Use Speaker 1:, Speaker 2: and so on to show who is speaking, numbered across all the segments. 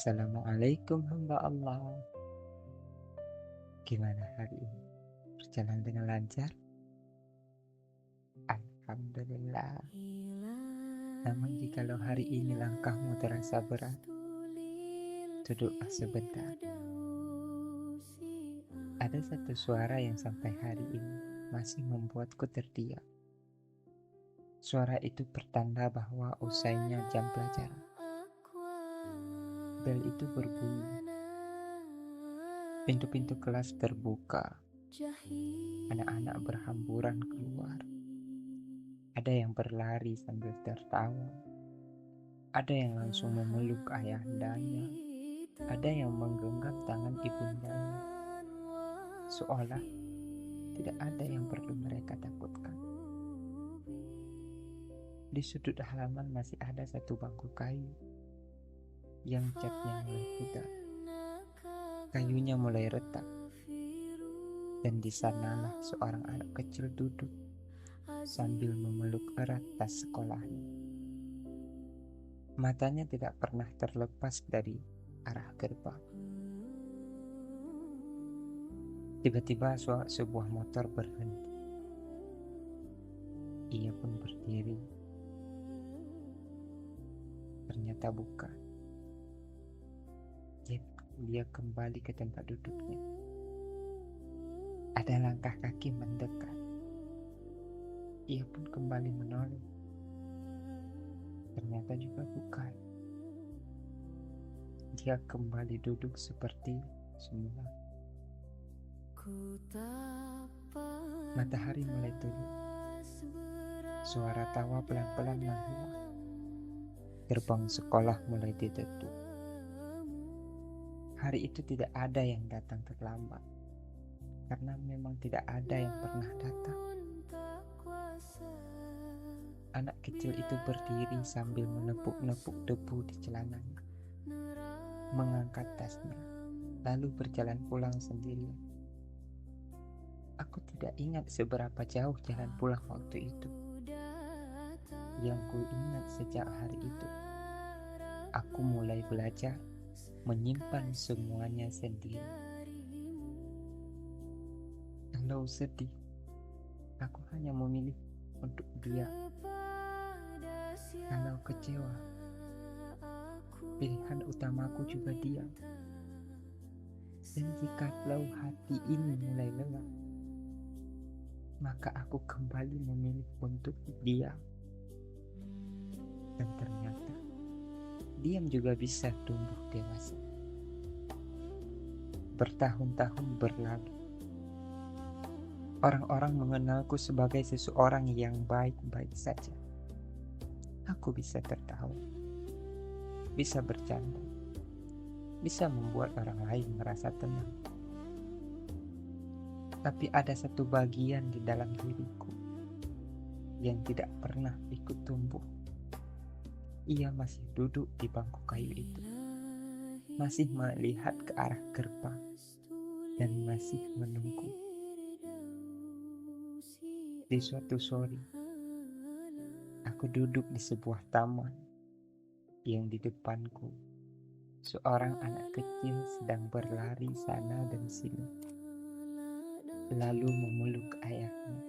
Speaker 1: Assalamualaikum hamba Allah. Gimana hari ini? Berjalan dengan lancar? Alhamdulillah. Namun jikalau hari ini langkahmu terasa berat, duduklah sebentar. Ada satu suara yang sampai hari ini masih membuatku terdiam. Suara itu pertanda bahwa usainya jam pelajaran. Bel itu berbunyi. Pintu-pintu kelas terbuka. Anak-anak berhamburan keluar. Ada yang berlari sambil tertawa. Ada yang langsung memeluk ayahandanya. Ada yang menggenggam tangan ibundanya. Seolah tidak ada yang perlu mereka takutkan. Di sudut halaman masih ada satu bangku kayu yang catnya mulai pudar. Kayunya mulai retak. Dan di sanalah seorang anak kecil duduk sambil memeluk erat tas sekolahnya. Matanya tidak pernah terlepas dari arah gerbang. Tiba-tiba sebuah motor berhenti. Ia pun berdiri. Ternyata bukan. Dia kembali ke tempat duduknya. Ada langkah kaki mendekat. Ia pun kembali menoleh. Ternyata juga bukan. Dia kembali duduk seperti semula. Matahari mulai turun. Suara tawa pelan-pelan menghilang. Gerbang sekolah mulai ditutup. Hari itu tidak ada yang datang terlambat. Karena memang tidak ada yang pernah datang. Anak kecil itu berdiri sambil menepuk-nepuk debu di celananya. Mengangkat tasnya, lalu berjalan pulang sendirian. Aku tidak ingat seberapa jauh jalan pulang waktu itu. Yang ku ingat sejak hari itu, aku mulai belajar menyimpan semuanya sendiri. Kalau sedih, aku hanya memilih untuk diam. Kalau kecewa, pilihan utamaku juga diam. Dan jikalau hati ini mulai lelah, maka aku kembali memilih untuk diam. Dan ternyata, diam juga bisa tumbuh dewasa. Bertahun-tahun berlalu. Orang-orang mengenalku sebagai seseorang yang baik-baik saja. Aku bisa tertawa, bisa bercanda, bisa membuat orang lain merasa tenang. Tapi ada satu bagian di dalam diriku yang tidak pernah ikut tumbuh. Ia masih duduk di bangku kayu itu, masih melihat ke arah gerbang, dan masih menunggu. Di suatu sore, aku duduk di sebuah taman yang di depanku seorang anak kecil sedang berlari sana dan sini, lalu memeluk ayahnya.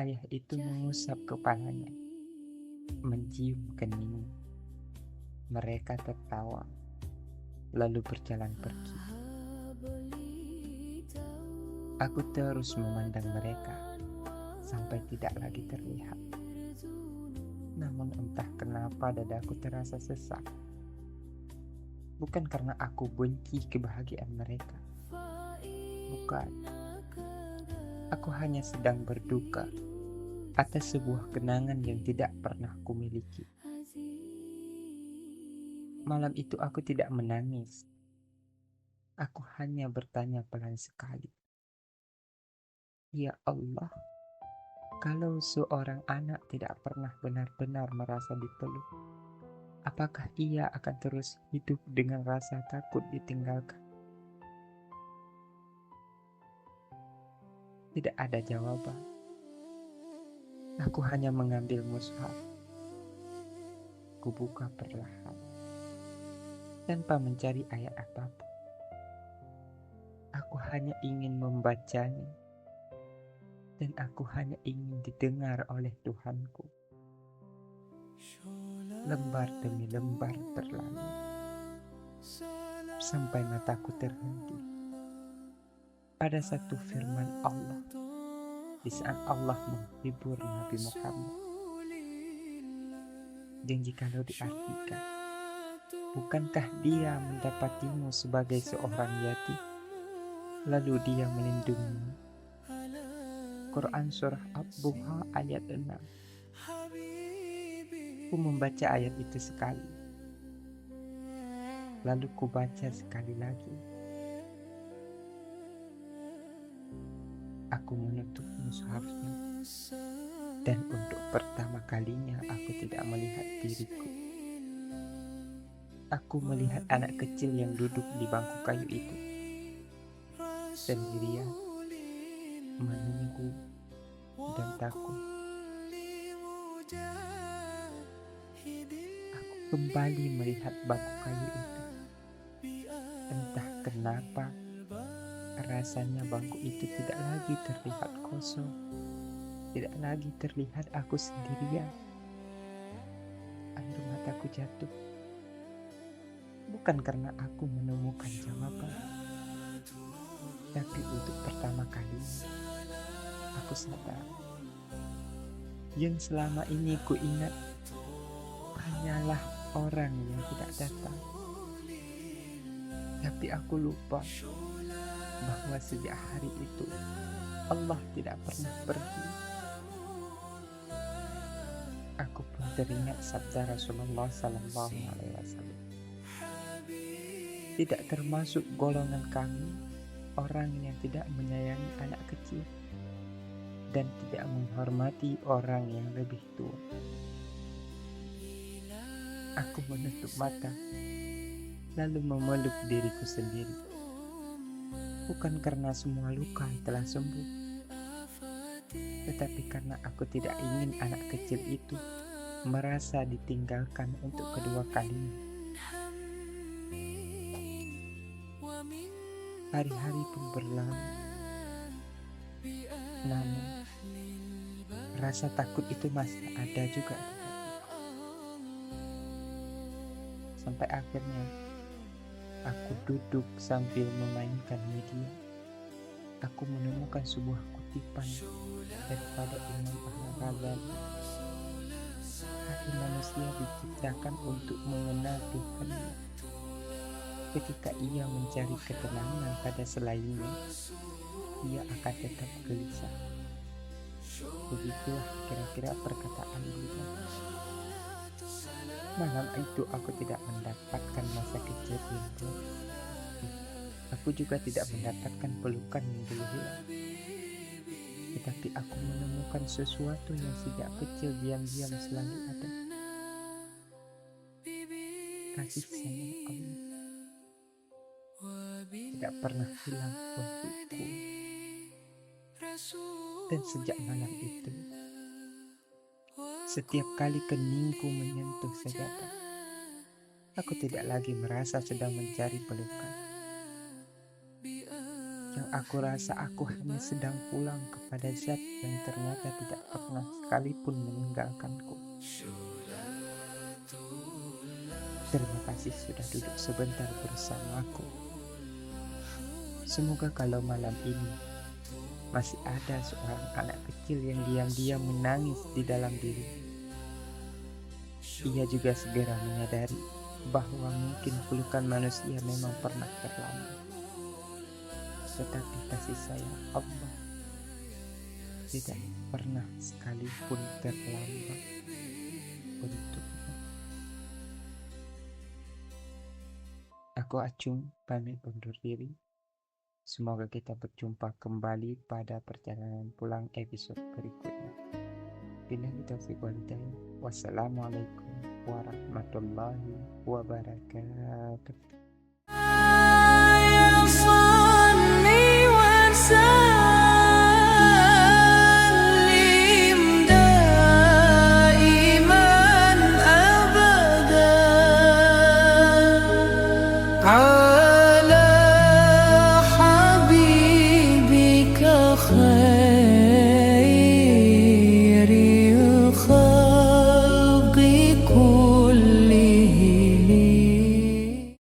Speaker 1: Ayah itu mengusap kepalanya, mencium keningnya. Mereka tertawa, lalu berjalan pergi. Aku terus memandang mereka sampai tidak lagi terlihat. Namun entah kenapa dadaku terasa sesak. Bukan karena aku benci kebahagiaan mereka. Bukan. Aku hanya sedang berduka atas sebuah kenangan yang tidak pernah kumiliki. Malam itu aku tidak menangis. Aku hanya bertanya pelan sekali. Ya Allah, kalau seorang anak tidak pernah benar-benar merasa dipeluk, apakah ia akan terus hidup dengan rasa takut ditinggalkan? Tidak ada jawaban. Aku hanya mengambil mushaf. Kubuka perlahan. tanpa mencari ayat apapun. Aku hanya ingin membacanya, dan aku hanya ingin didengar oleh Tuhanku. Lembar demi lembar berlalu, sampai mataku terhenti pada satu firman Allah di saat Allah menghibur Nabi Muhammad. Dan jikalau diartikan, bukankah dia mendapatimu sebagai seorang yatim, lalu dia melindungimu? Quran Surah Ad-Duha ayat 6. Ku membaca ayat itu sekali, lalu ku baca sekali lagi. Aku menutup mushafnya, dan untuk pertama kalinya aku tidak melihat diriku. Aku melihat anak kecil yang duduk di bangku kayu itu, sendirian, menunggu dan takut. Aku kembali melihat bangku kayu itu. Entah kenapa, rasanya bangku itu tidak lagi terlihat kosong. Tidak lagi terlihat aku sendirian. Air mataku jatuh. Bukan karena aku menemukan jawaban, tapi untuk pertama kali aku sadar yang selama ini ku ingat hanyalah orang yang tidak datang. Tapi aku lupa bahwa sejak hari itu Allah tidak pernah pergi. Aku pun teringat sabda Rasulullah SAW. Tidak termasuk golongan kami orang yang tidak menyayangi anak kecil dan tidak menghormati orang yang lebih tua. Aku menutup mata lalu memeluk diriku sendiri. Bukan karena semua luka telah sembuh, tetapi karena aku tidak ingin anak kecil itu merasa ditinggalkan untuk kedua kalinya. Hari-hari pun berlalu, namun rasa takut itu masih ada juga di hatiku. Sampai akhirnya aku duduk sambil memainkan media. Aku menemukan sebuah kutipan daripada Imam Al-Ghazali. Hati manusia diciptakan untuk mengenal Tuhannya. Ketika ia mencari ketenangan pada selainnya, ia akan tetap gelisah. Begitulah kira-kira perkataan beliau. Malam itu aku tidak mendapatkan masa kecil yang buruk. Aku juga tidak mendapatkan pelukan yang dulu hilang. Tetapi aku menemukan sesuatu yang sejak kecil diam-diam selalu ada. Kasih sayang Allah tidak pernah hilang untukku. Dan sejak malam itu, setiap kali keningku menyentuh sajadah, aku tidak lagi merasa sedang mencari pelukan. Yang aku rasa aku hanya sedang pulang kepada zat yang ternyata tidak pernah sekalipun meninggalkanku. Terima kasih sudah duduk sebentar bersamaku. Semoga kalau malam ini masih ada seorang anak kecil yang diam-diam menangis di dalam diri, ia juga segera menyadari bahwa mungkin pelukan manusia memang pernah terlambat. Tetapi kasih sayang Allah tidak pernah sekalipun terlambat untukmu. Aku Acung pamit undur diri. Semoga kita berjumpa kembali pada perjalanan pulang episode berikutnya. Billahi taufiq wal hidayah. Wassalamualaikum warahmatullahi wabarakatuh.
Speaker 2: Ah.